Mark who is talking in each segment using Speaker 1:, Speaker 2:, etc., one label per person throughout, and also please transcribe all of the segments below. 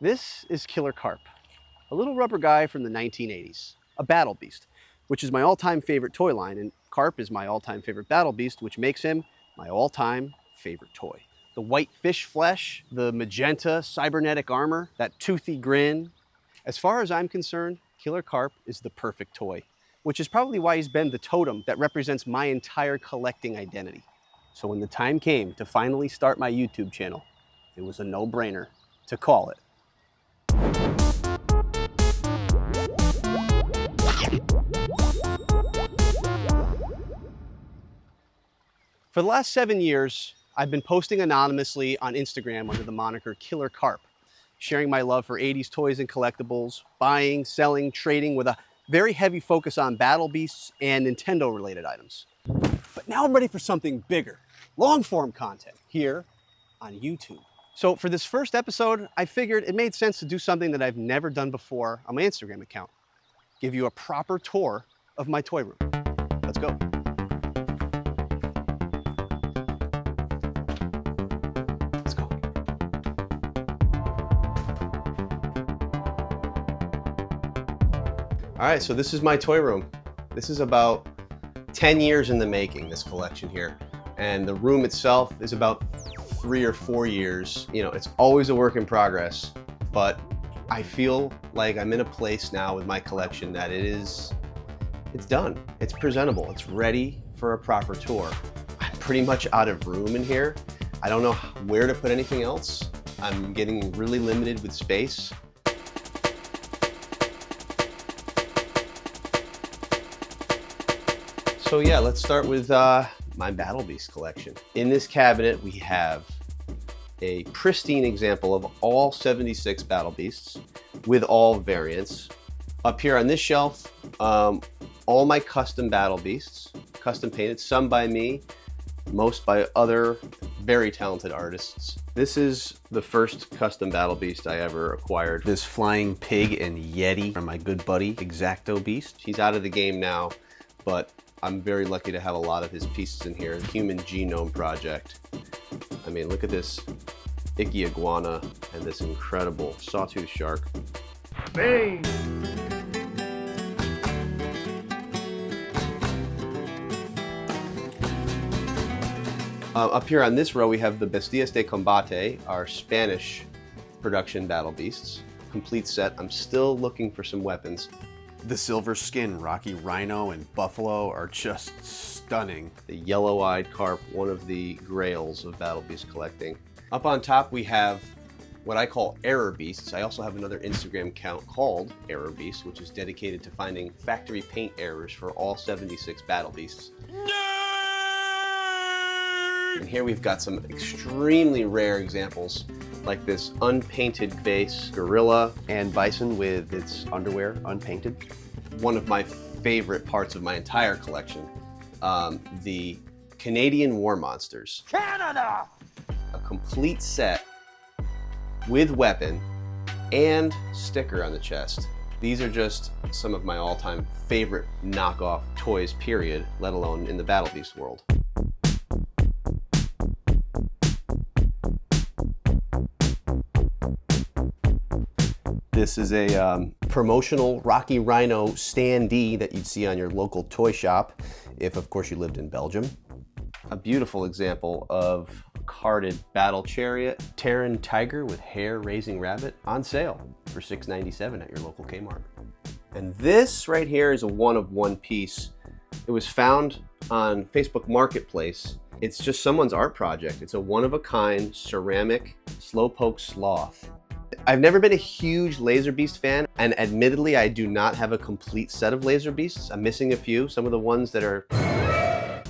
Speaker 1: This is Killer Carp, a little rubber guy from the 1980s, a battle beast, which is my all-time favorite toy line, and Carp is my all-time favorite battle beast, which makes him my all-time favorite toy. The white fish flesh, the magenta cybernetic armor, that toothy grin. As far as I'm concerned, Killer Carp is the perfect toy, which is probably why he's been the totem that represents my entire collecting identity. So when the time came to finally start my YouTube channel, it was a no-brainer to call it. For the last 7 years, I've been posting anonymously on Instagram under the moniker Killer Carp, sharing my love for 80s toys and collectibles, buying, selling, trading with a very heavy focus on Battle Beasts and Nintendo-related items. But now I'm ready for something bigger, long-form content here on YouTube. So for this first episode, I figured it made sense to do something that I've never done before on my Instagram account. Give you a proper tour of my toy room. Let's go. All right, so this is my toy room. This is about 10 years in the making, this collection here. And the room itself is about 3 or 4 years. You know, it's always a work in progress, but I feel like I'm in a place now with my collection that it's done. It's presentable, it's ready for a proper tour. I'm pretty much out of room in here. I don't know where to put anything else. I'm getting really limited with space. So yeah, let's start with my Battle Beast collection. In this cabinet, we have a pristine example of all 76 Battle Beasts with all variants. Up here on this shelf, all my custom Battle Beasts, custom painted, some by me, most by other very talented artists. This is the first custom Battle Beast I ever acquired. This flying pig and Yeti from my good buddy, X-Acto Beast. He's out of the game now, but I'm very lucky to have a lot of his pieces in here. Human Genome Project. I mean, look at this icky iguana and this incredible sawtooth shark. Bang! Up here on this row, we have the Bestias de Combate, our Spanish production Battle Beasts. Complete set. I'm still looking for some weapons. The silver skin Rocky Rhino and Buffalo are just stunning. The yellow-eyed carp, one of the grails of Battle Beast collecting. Up on top we have what I call Error Beasts. I also have another Instagram account called Error Beasts, which is dedicated to finding factory paint errors for all 76 Battle Beasts. And here we've got some extremely rare examples, like this unpainted face gorilla and bison with its underwear unpainted. One of my favorite parts of my entire collection, the Canadian War Monsters. Canada! A complete set with weapon and sticker on the chest. These are just some of my all-time favorite knockoff toys, period, let alone in the Battle Beast world. This is a promotional Rocky Rhino standee that you'd see on your local toy shop, if of course you lived in Belgium. A beautiful example of carded battle chariot, Terran tiger with hair-raising rabbit, on sale for $6.97 at your local Kmart. And this right here is a one-of-one piece. It was found on Facebook Marketplace. It's just someone's art project. It's a one-of-a-kind ceramic slowpoke sloth. I've never been a huge Laser Beast fan, and admittedly, I do not have a complete set of Laser Beasts. I'm missing a few, some of the ones that are...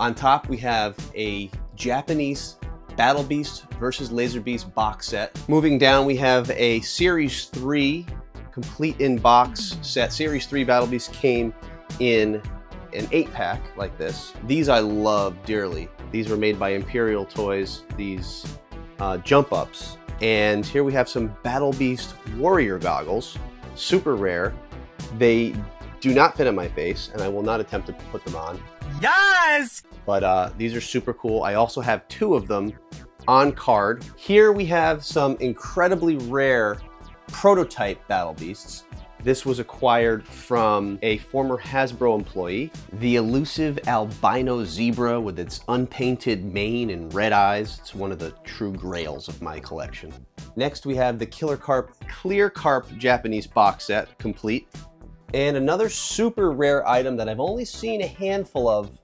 Speaker 1: On top, we have a Japanese Battle Beast versus Laser Beast box set. Moving down, we have a Series 3 complete in-box set. Series 3 Battle Beast came in an 8-pack like this. These I love dearly. These were made by Imperial Toys, these jump-ups. And here we have some Battle Beast Warrior goggles, super rare. They do not fit on my face, and I will not attempt to put them on. Yes! But these are super cool. I also have 2 of them on card. Here we have some incredibly rare prototype Battle Beasts. This was acquired from a former Hasbro employee. The elusive albino zebra with its unpainted mane and red eyes. It's one of the true grails of my collection. Next we have the Killer Carp Clear Carp Japanese box set, complete. And another super rare item that I've only seen a handful of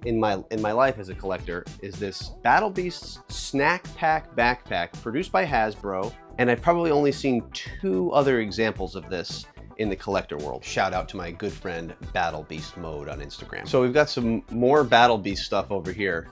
Speaker 1: in my life as a collector is this Battle Beasts Snack Pack Backpack produced by Hasbro. And I've probably only seen 2 other examples of this in the collector world. Shout out to my good friend Battle Beast Mode on Instagram. So we've got some more Battle Beast stuff over here.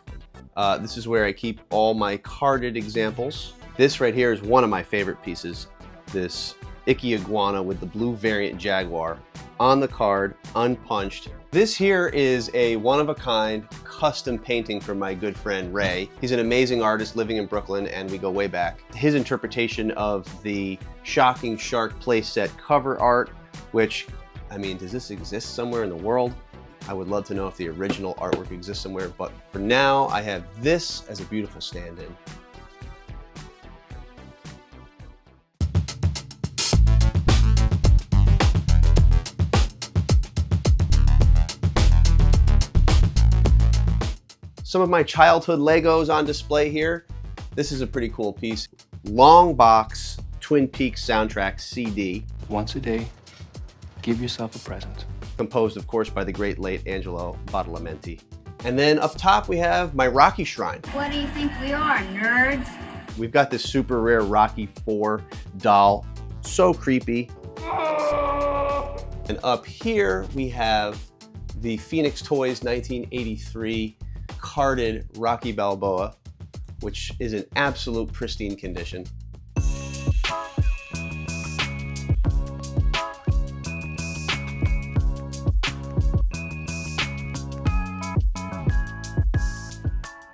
Speaker 1: This is where I keep all my carded examples. This right here is one of my favorite pieces. This Icky Iguana with the blue variant Jaguar on the card, unpunched. This here is a one-of-a-kind custom painting from my good friend Ray. He's an amazing artist living in Brooklyn, and we go way back. His interpretation of the Shocking Shark playset cover art, which, I mean, does this exist somewhere in the world? I would love to know if the original artwork exists somewhere, but for now, I have this as a beautiful stand-in. Some of my childhood Legos on display here. This is a pretty cool piece. Long box Twin Peaks soundtrack CD.
Speaker 2: Once a day, give yourself a present.
Speaker 1: Composed, of course, by the great late Angelo Badalamenti. And then up top we have my Rocky Shrine.
Speaker 3: What do you think we are, nerds?
Speaker 1: We've got this super rare Rocky IV doll. So creepy. And up here we have the Phoenix Toys 1983 carded Rocky Balboa, which is in absolute pristine condition.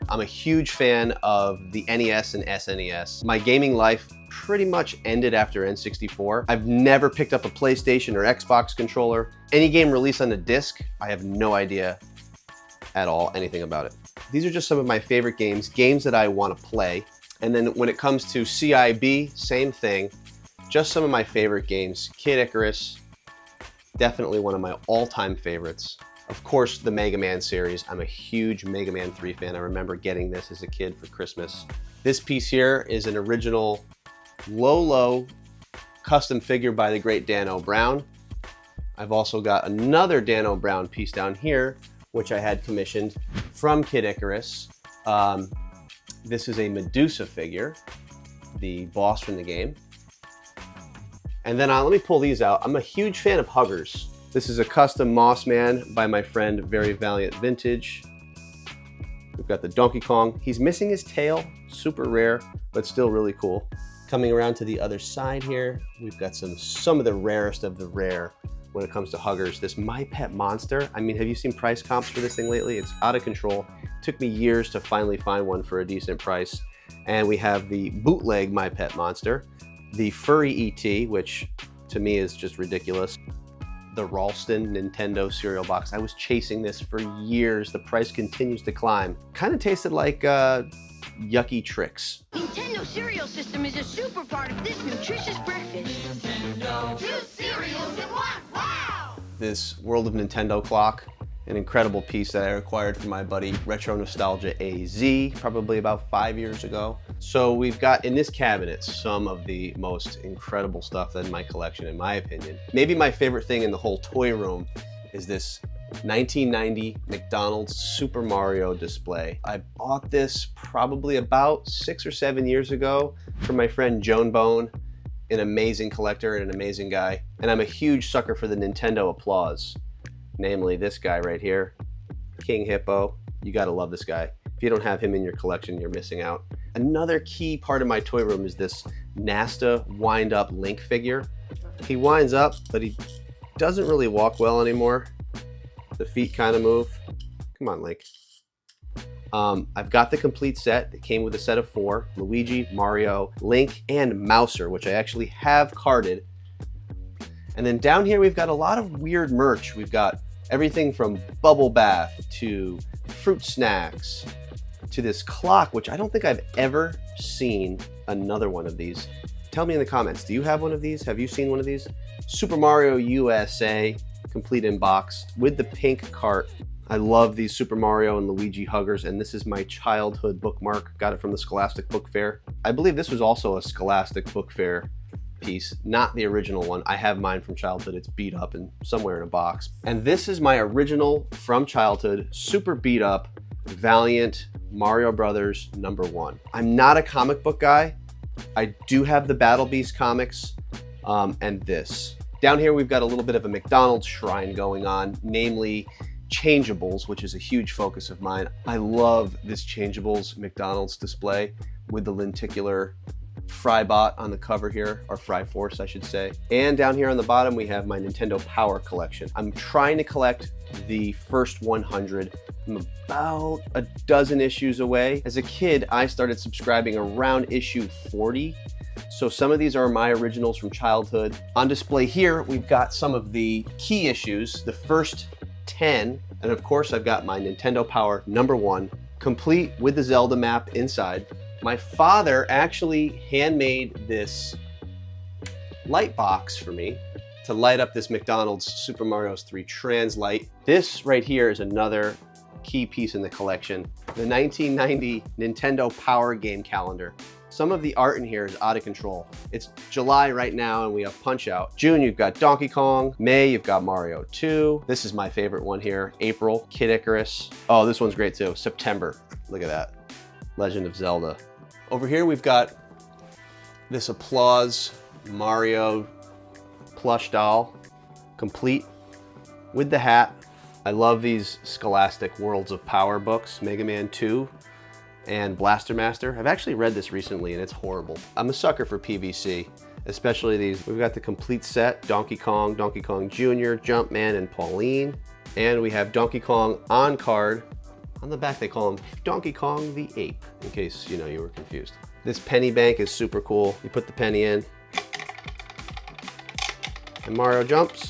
Speaker 1: I'm a huge fan of the NES and SNES. My gaming life pretty much ended after N64. I've never picked up a PlayStation or Xbox controller. Any game released on a disc, I have no idea at all anything about it. These are just some of my favorite games that I want to play. And then when it comes to CIB, same thing. Just some of my favorite games. Kid Icarus, definitely one of my all-time favorites. Of course, the Mega Man series. I'm a huge Mega Man 3 fan. I remember getting this as a kid for Christmas. This piece here is an original Lolo custom figure by the great Dan O'Brown. I've also got another Dan O'Brown piece down here, which I had commissioned from Kid Icarus. This is a Medusa figure, the boss from the game. And then let me pull these out. I'm a huge fan of Huggers. This is a custom Moss Man by my friend Very Valiant Vintage. We've got the Donkey Kong. He's missing his tail, super rare, but still really cool. Coming around to the other side here, we've got some of the rarest of the rare when it comes to Huggers. This My Pet Monster. I mean, have you seen price comps for this thing lately? It's out of control. It took me years to finally find one for a decent price. And we have the Bootleg My Pet Monster, the Furry ET, which to me is just ridiculous. The Ralston Nintendo cereal box. I was chasing this for years. The price continues to climb. Kind of tasted like yucky Tricks.
Speaker 4: Nintendo cereal system is a super part of this nutritious breakfast. Nintendo, 2 cereals in 1, wow!
Speaker 1: This World of Nintendo clock, an incredible piece that I acquired from my buddy Retro Nostalgia AZ probably about 5 years ago. So we've got in this cabinet some of the most incredible stuff in my collection, in my opinion. Maybe my favorite thing in the whole toy room is this 1990 McDonald's Super Mario display. I bought this probably about 6 or 7 years ago from my friend Joan Bone, an amazing collector and an amazing guy. And I'm a huge sucker for the Nintendo applause, namely this guy right here, King Hippo. You gotta love this guy. If you don't have him in your collection, you're missing out. Another key part of my toy room is this Nasta wind-up Link figure. He winds up, but he doesn't really walk well anymore. The feet kind of move. Come on, Link. I've got the complete set. It came with a set of 4, Luigi, Mario, Link, and Mouser, which I actually have carded. And then down here, we've got a lot of weird merch. We've got everything from bubble bath to fruit snacks to this clock, which I don't think I've ever seen another one of these. Tell me in the comments, do you have one of these? Have you seen one of these? Super Mario USA, complete in box with the pink cart. I love these Super Mario and Luigi huggers, and this is my childhood bookmark. Got it from the Scholastic Book Fair. I believe this was also a Scholastic Book Fair piece, not the original one. I have mine from childhood. It's beat up and somewhere in a box. And this is my original from childhood, super beat up, Valiant Mario Brothers #1. I'm not a comic book guy. I do have the Battle Beasts comics and this. Down here we've got a little bit of a McDonald shrine going on, namely changeables, which is a huge focus of mine. I love this changeables McDonald's display with the lenticular Frybot on the cover here, or Fryforce I should say. And down here on the bottom we have my Nintendo Power collection. I'm trying to collect the first 100. I'm about a dozen issues away. As a kid, I started subscribing around issue 40. So some of these are my originals from childhood. On display here, we've got some of the key issues, the first 10. And of course, I've got my Nintendo Power #1, complete with the Zelda map inside. My father actually handmade this light box for me to light up this McDonald's Super Mario 3 Trans-Lite. This right here is another key piece in the collection, the 1990 Nintendo Power Game Calendar. Some of the art in here is out of control. It's July right now and we have Punch Out. June, you've got Donkey Kong. May, you've got Mario 2. This is my favorite one here. April, Kid Icarus. Oh, this one's great too. September, look at that. Legend of Zelda. Over here we've got this Applause Mario plush doll, complete with the hat. I love these Scholastic Worlds of Power books, Mega Man 2 and Blaster Master. I've actually read this recently and it's horrible. I'm a sucker for PVC, especially these. We've got the complete set, Donkey Kong, Donkey Kong Jr., Jumpman, and Pauline. And we have Donkey Kong on card. On the back they call him Donkey Kong the Ape, in case you were confused. This penny bank is super cool. You put the penny in, and Mario jumps.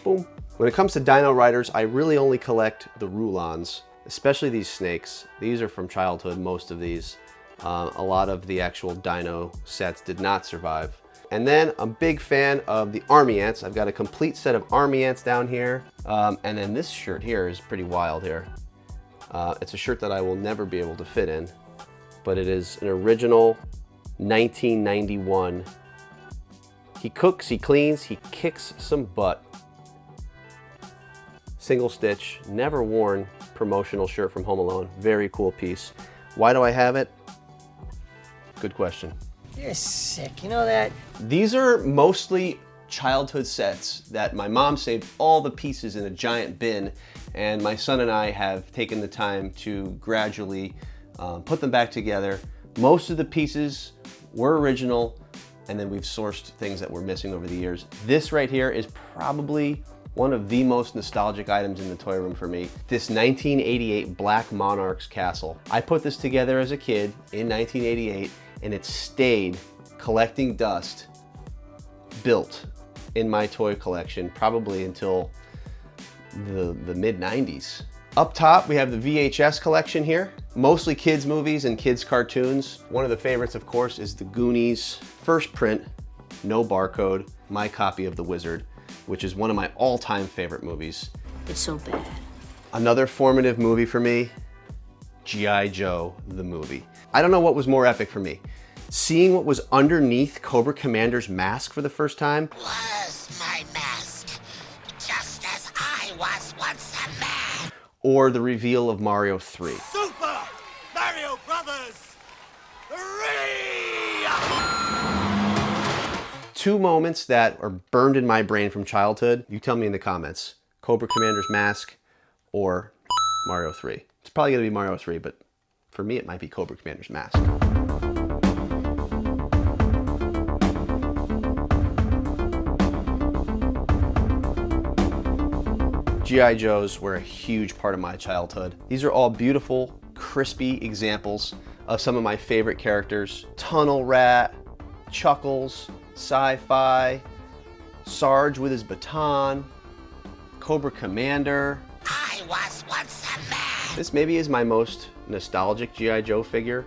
Speaker 1: Boom. When it comes to Dino Riders, I really only collect the Rulons, especially these snakes. These are from childhood, most of these. A lot of the actual dino sets did not survive. And then I'm a big fan of the Army Ants. I've got a complete set of Army Ants down here. And then this shirt here is pretty wild here. It's a shirt that I will never be able to fit in, but it is an original 1991. He cooks, he cleans, he kicks some butt. Single stitch, never worn promotional shirt from Home Alone. Very cool piece. Why do I have it? Good question.
Speaker 5: You're sick, you know that?
Speaker 1: These are mostly childhood sets that my mom saved all the pieces in a giant bin, and my son and I have taken the time to gradually put them back together. Most of the pieces were original, and then we've sourced things that were missing over the years. This right here is probably one of the most nostalgic items in the toy room for me. This 1988 Black Monarch's castle. I put this together as a kid in 1988, and it stayed collecting dust, built in my toy collection probably until the mid-90s. Up top we have the VHS collection here, mostly kids movies and kids cartoons. One of the favorites of course is the Goonies, first print, no barcode, my copy of The Wizard, which is one of my all-time favorite movies.
Speaker 5: It's so bad.
Speaker 1: Another formative movie for me, G.I. Joe, the movie. I don't know what was more epic for me. Seeing what was underneath Cobra Commander's mask for the first time.
Speaker 6: Was my mask, just as I was once a man.
Speaker 1: Or the reveal of Mario 3.
Speaker 6: Super Mario Brothers 3!
Speaker 1: Two moments that are burned in my brain from childhood. You tell me in the comments. Cobra Commander's mask or Mario 3. It's probably gonna be Mario 3, but for me it might be Cobra Commander's mask. G.I. Joes were a huge part of my childhood. These are all beautiful, crispy examples of some of my favorite characters. Tunnel Rat, Chuckles, Sci-Fi, Sarge with his baton, Cobra Commander.
Speaker 6: I was once a man.
Speaker 1: This maybe is my most nostalgic G.I. Joe figure,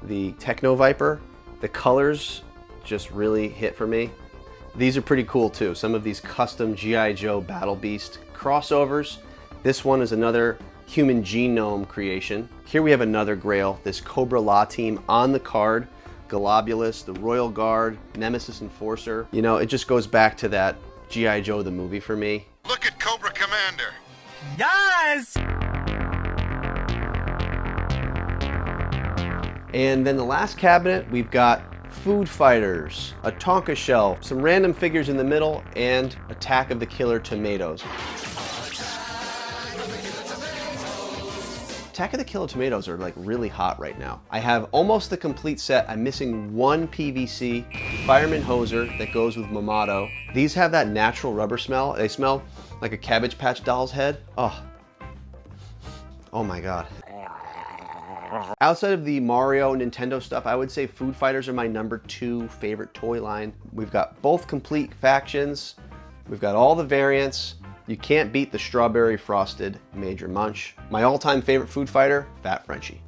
Speaker 1: the Techno Viper. The colors just really hit for me. These are pretty cool too. Some of these custom G.I. Joe Battle Beast crossovers. This one is another human genome creation. Here we have another Grail, this Cobra Law team on the card. Globulus, the Royal Guard, Nemesis Enforcer. You know, it just goes back to that G.I. Joe the movie for me.
Speaker 7: Look at Cobra Commander.
Speaker 5: Yes!
Speaker 1: And then the last cabinet, we've got Food Fighters, a Tonka shell, some random figures in the middle, and Attack of the Killer Tomatoes. Attack of the Killer Tomatoes are like really hot right now. I have almost the complete set. I'm missing one PVC Fireman Hoser that goes with Mamato. These have that natural rubber smell. They smell like a Cabbage Patch Doll's head. Oh my God. Outside of the Mario, Nintendo stuff, I would say Food Fighters are my #2 favorite toy line. We've got both complete factions. We've got all the variants. You can't beat the strawberry frosted Major Munch. My all-time favorite Food Fighter, Fat Frenchie.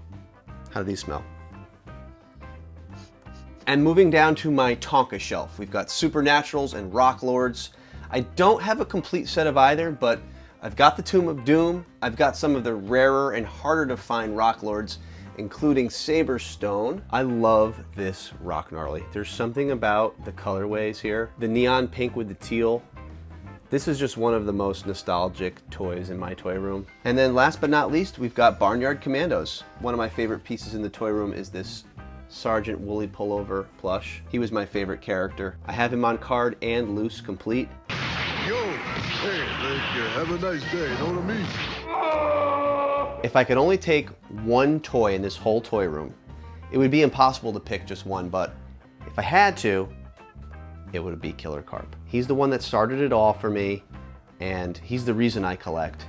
Speaker 1: How do these smell? And moving down to my Tonka shelf, we've got Supernaturals and Rock Lords. I don't have a complete set of either, but I've got the Tomb of Doom. I've got some of the rarer and harder to find Rock Lords, including Saber Stone. I love this Rock Gnarly. There's something about the colorways here. The neon pink with the teal. This is just one of the most nostalgic toys in my toy room. And then last but not least, we've got Barnyard Commandos. One of my favorite pieces in the toy room is this Sergeant Wooly Pullover plush. He was my favorite character. I have him on card and loose complete.
Speaker 7: Yo, hey, thank you. Have a nice day. Know what I mean?
Speaker 1: If I could only take one toy in this whole toy room, it would be impossible to pick just one, but if I had to, it would be Killer Carp. He's the one that started it all for me, and he's the reason I collect.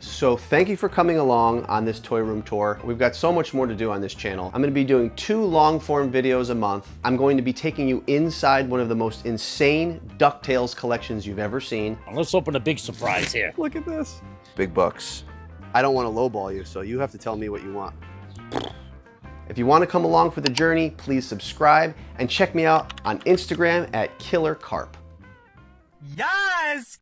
Speaker 1: So thank you for coming along on this toy room tour. We've got so much more to do on this channel. I'm gonna be doing 2 long form videos a month. I'm going to be taking you inside one of the most insane DuckTales collections you've ever seen.
Speaker 8: Let's open a big surprise here.
Speaker 1: Look at this. Big bucks. I don't want to lowball you, so you have to tell me what you want. If you want to come along for the journey, please subscribe and check me out on Instagram at Killer Carp.
Speaker 5: Yes!